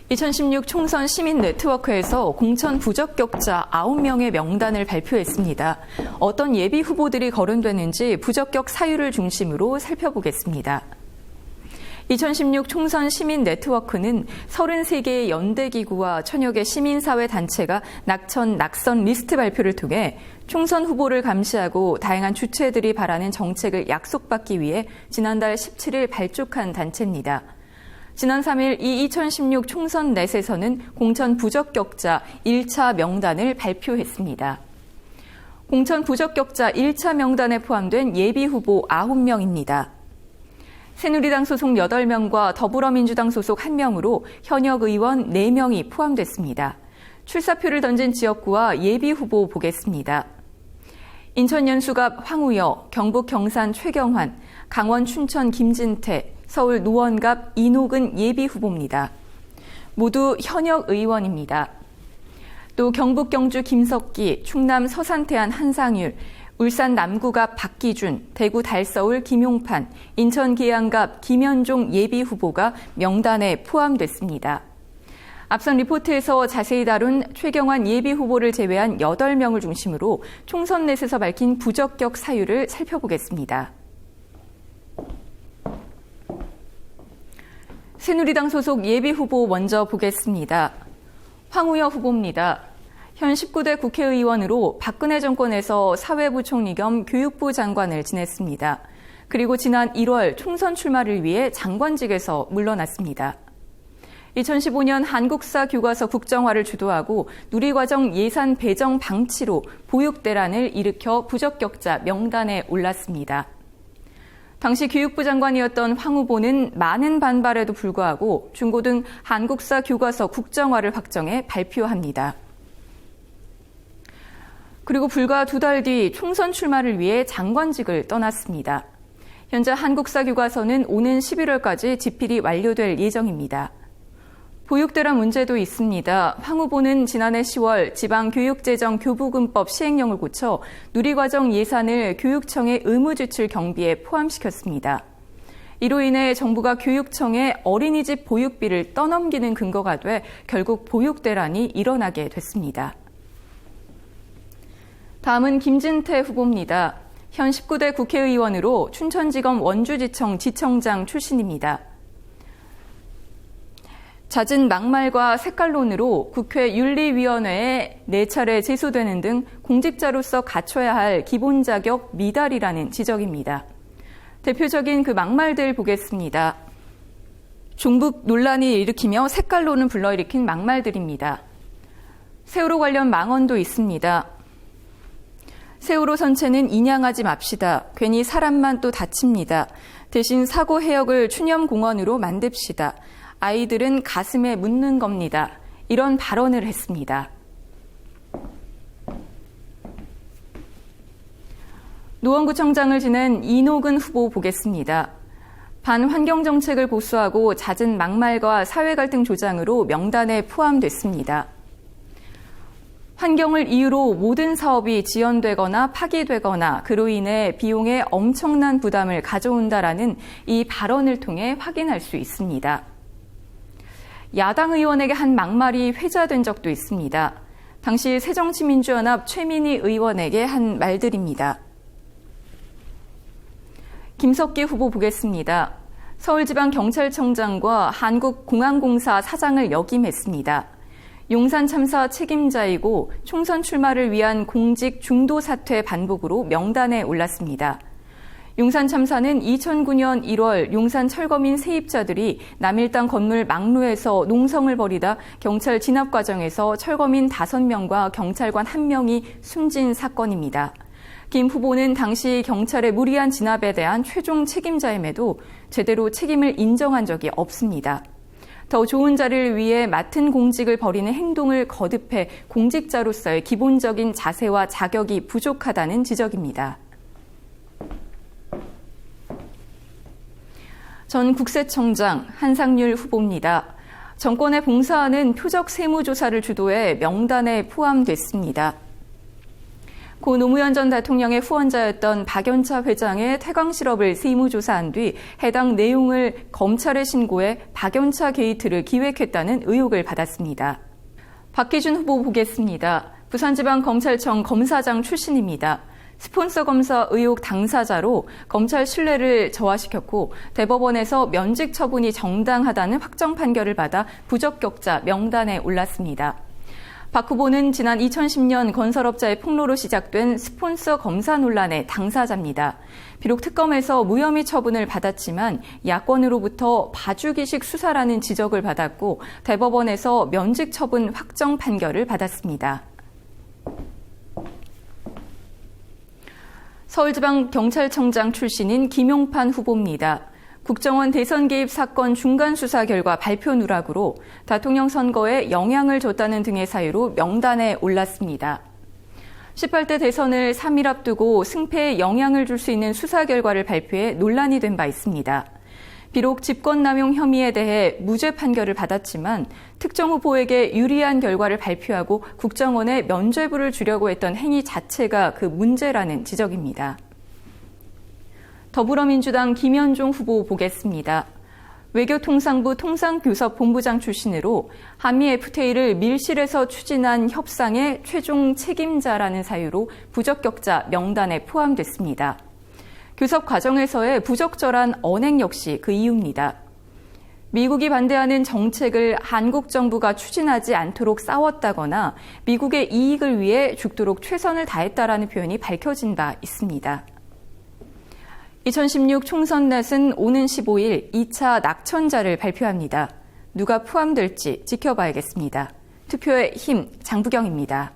2016 총선 시민 네트워크에서 공천 부적격자 9명의 명단을 발표했습니다. 어떤 예비 후보들이 거론되는지 부적격 사유를 중심으로 살펴보겠습니다. 2016 총선 시민 네트워크는 33개의 연대기구와 1000여 개 시민사회 단체가 낙선 리스트 발표를 통해 총선 후보를 감시하고 다양한 주체들이 바라는 정책을 약속받기 위해 지난달 17일 발족한 단체입니다. 지난 3일 이 2016 총선 넷에서는 공천 부적격자 1차 명단을 발표했습니다. 공천 부적격자 1차 명단에 포함된 예비 후보 9명입니다. 새누리당 소속 8명과 더불어민주당 소속 1명으로 현역 의원 4명이 포함됐습니다. 출사표를 던진 지역구와 예비 후보 보겠습니다. 인천 연수갑 황우여, 경북 경산 최경환, 강원 춘천 김진태, 서울 노원갑 이노근 예비 후보입니다. 모두 현역 의원입니다. 또 경북 경주 김석기, 충남 서산태안 한상율, 울산 남구갑 박기준, 대구 달서울 김용판, 인천 계양갑 김현종 예비 후보가 명단에 포함됐습니다. 앞선 리포트에서 자세히 다룬 최경환 예비 후보를 제외한 8명을 중심으로 총선 넷에서 밝힌 부적격 사유를 살펴보겠습니다. 새누리당 소속 예비 후보 먼저 보겠습니다. 황우여 후보입니다. 현 19대 국회의원으로 박근혜 정권에서 사회부총리 겸 교육부 장관을 지냈습니다. 그리고 지난 1월 총선 출마를 위해 장관직에서 물러났습니다. 2015년 한국사 교과서 국정화를 주도하고 누리과정 예산 배정 방치로 보육대란을 일으켜 부적격자 명단에 올랐습니다. 당시 교육부 장관이었던 황 후보는 많은 반발에도 불구하고 중고등 한국사 교과서 국정화를 확정해 발표합니다. 그리고 불과 2달 뒤 총선 출마를 위해 장관직을 떠났습니다. 현재 한국사 교과서는 오는 11월까지 집필이 완료될 예정입니다. 보육대란 문제도 있습니다. 황 후보는 지난해 10월 지방교육재정 교부금법 시행령을 고쳐 누리과정 예산을 교육청의 의무지출 경비에 포함시켰습니다. 이로 인해 정부가 교육청에 어린이집 보육비를 떠넘기는 근거가 돼 결국 보육대란이 일어나게 됐습니다. 다음은 김진태 후보입니다. 현 19대 국회의원으로 춘천지검 원주지청 지청장 출신입니다. 잦은 막말과 색깔론으로 국회 윤리위원회에 4차례 제소되는 등 공직자로서 갖춰야 할 기본 자격 미달이라는 지적입니다. 대표적인 그 막말들 보겠습니다. 종북 논란이 일으키며 색깔론을 불러일으킨 막말들입니다. 세월호 관련 망언도 있습니다. 세월호 선체는 인양하지 맙시다. 괜히 사람만 또 다칩니다. 대신 사고 해역을 추념공원으로 만듭시다. 아이들은 가슴에 묻는 겁니다. 이런 발언을 했습니다. 노원구청장을 지낸 이노근 후보 보겠습니다. 반환경정책을 고수하고 잦은 막말과 사회갈등 조장으로 명단에 포함됐습니다. 환경을 이유로 모든 사업이 지연되거나 파기되거나 그로 인해 비용에 엄청난 부담을 가져온다라는 이 발언을 통해 확인할 수 있습니다. 야당 의원에게 한 막말이 회자된 적도 있습니다. 당시 새정치민주연합 최민희 의원에게 한 말들입니다. 김석기 후보 보겠습니다. 서울지방경찰청장과 한국공항공사 사장을 역임했습니다. 용산 참사 책임자이고 총선 출마를 위한 공직 중도 사퇴 반복으로 명단에 올랐습니다. 용산 참사는 2009년 1월 용산 철거민 세입자들이 남일당 건물 막루에서 농성을 벌이다 경찰 진압 과정에서 철거민 5명과 경찰관 1명이 숨진 사건입니다. 김 후보는 당시 경찰의 무리한 진압에 대한 최종 책임자임에도 제대로 책임을 인정한 적이 없습니다. 더 좋은 자리를 위해 맡은 공직을 벌이는 행동을 거듭해 공직자로서의 기본적인 자세와 자격이 부족하다는 지적입니다. 전 국세청장 한상률 후보입니다. 정권에 봉사하는 표적 세무조사를 주도해 명단에 포함됐습니다. 고 노무현 전 대통령의 후원자였던 박연차 회장의 퇴강 실업을 세무조사한 뒤 해당 내용을 검찰에 신고해 박연차 게이트를 기획했다는 의혹을 받았습니다. 박기준 후보 보겠습니다. 부산지방검찰청 검사장 출신입니다. 스폰서 검사 의혹 당사자로 검찰 신뢰를 저하시켰고 대법원에서 면직 처분이 정당하다는 확정 판결을 받아 부적격자 명단에 올랐습니다. 박 후보는 지난 2010년 건설업자의 폭로로 시작된 스폰서 검사 논란의 당사자입니다. 비록 특검에서 무혐의 처분을 받았지만 야권으로부터 봐주기식 수사라는 지적을 받았고 대법원에서 면직 처분 확정 판결을 받았습니다. 서울지방경찰청장 출신인 김용판 후보입니다. 국정원 대선 개입 사건 중간 수사 결과 발표 누락으로 대통령 선거에 영향을 줬다는 등의 사유로 명단에 올랐습니다. 18대 대선을 3일 앞두고 승패에 영향을 줄 수 있는 수사 결과를 발표해 논란이 된 바 있습니다. 비록 집권남용 혐의에 대해 무죄 판결을 받았지만 특정 후보에게 유리한 결과를 발표하고 국정원에 면죄부를 주려고 했던 행위 자체가 그 문제라는 지적입니다. 더불어민주당 김현종 후보 보겠습니다. 외교통상부 통상교섭본부장 출신으로 한미 FTA를 밀실에서 추진한 협상의 최종 책임자라는 사유로 부적격자 명단에 포함됐습니다. 교섭 과정에서의 부적절한 언행 역시 그 이유입니다. 미국이 반대하는 정책을 한국 정부가 추진하지 않도록 싸웠다거나 미국의 이익을 위해 죽도록 최선을 다했다라는 표현이 밝혀진 바 있습니다. 2016 총선 넷은 오는 15일 2차 낙천자를 발표합니다. 누가 포함될지 지켜봐야겠습니다. 투표의 힘, 장부경입니다.